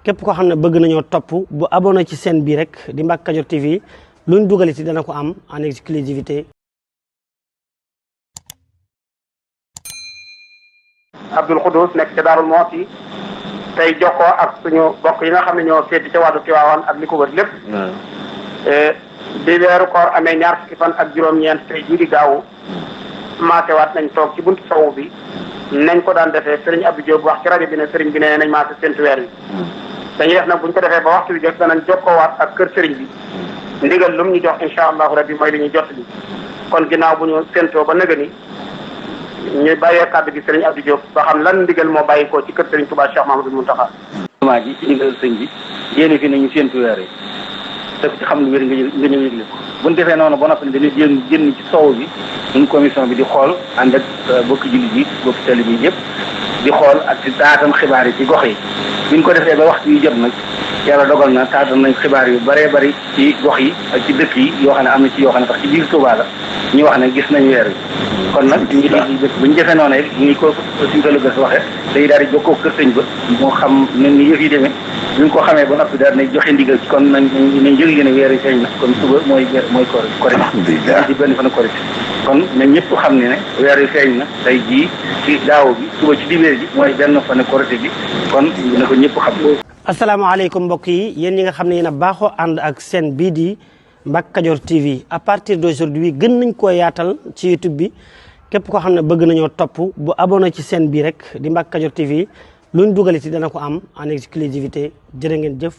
képp koo xam ne bëgg nañoo topp bu abonné ci chaîne bi rek di Mbacke Kadior TV luñ dugaliti dana ko am en exclusivité. Abdoul Khoudous nekk ca Daarul Muhti tey jokkoo ak suñu bokk yi nga xam ne ñoo féeti ca wàllu Tiwaawan ak li ko wër lépp. bi weeru koor amee ñaar fukki fan ak juróom-ñeent tey jii di gaawu maase waat nañ toog ci buntu sowu bi nañ ko daan defee Serigne Abdou Diop wax ci rajo bi ne Serigne bi nee nañ maase séntu weer wi. dañuy def nag buñ ko defee ba waxtu bi jot danañ jokkoowaat ak kër Serigne bi ndigal lu mu ñu jox incha allahu rabbi mooy li ñuy jot li kon ginnaaw bu ñu séntoo ba nëgë ni ñu bàyyee kàddu gi Serigne Abdou Diop ba xam lan ndigal moo bàyyi ko ci kër Serigne Touba Cheikh Mahamadou Mountakha. maa ji ci ndigal sëñ bi yéene fi nañu séntu weer yi te ci xam lu wér nga ñëw yëgle ko bu ñu defee noonu ba noppi dañuy génn ci sow bi ñun commission bi di xool ànd ak bokki jullit yi bokki talib yi yëpp di xool ak ci taatam xibaar yi ci gox yi bi ñu ko defee ba waxtu yi jot nag yàlla dogal na taatam nañ xibaar yu bëree bëri ci gox yi ak ci dëkk yi yoo xam ne am na ci yoo xam ne sax ci biir Touba la ñu wax ne gis nañ weer wi kon nag bu ñu defee noonu rek ñu ko suñu ko lëgës waxee day daal di jokkoo kër sëñ ba moo xam ne ni yëf yi demee bi ñu ko xamee ba noppi daal nañ joxe ndigal ci kon nañ yëg ne weer yi feeñ na kon suba mooy korite di benn fan korite kon na ñëpp xam ne weer yi feeñ na tey jii ci daaw bi suba ci dibéer ji mooy benn fan korite bi kon na ko ñëpp xam. asalaamaaleykum mbokk yi yéen ñi nga xam ne yéen a baaxoo ànd ak seen bii di Mbacke Kadior TV à partir d'aujourd'hui gën nañ koo yaatal ci YouTube bi képp koo xam ne bëgg nañoo topp bu abonné ci chaîne bi rek di Mbacke Kadior TV luñ dugaliti dana ko am en exclusivité jërë ngeen jëf.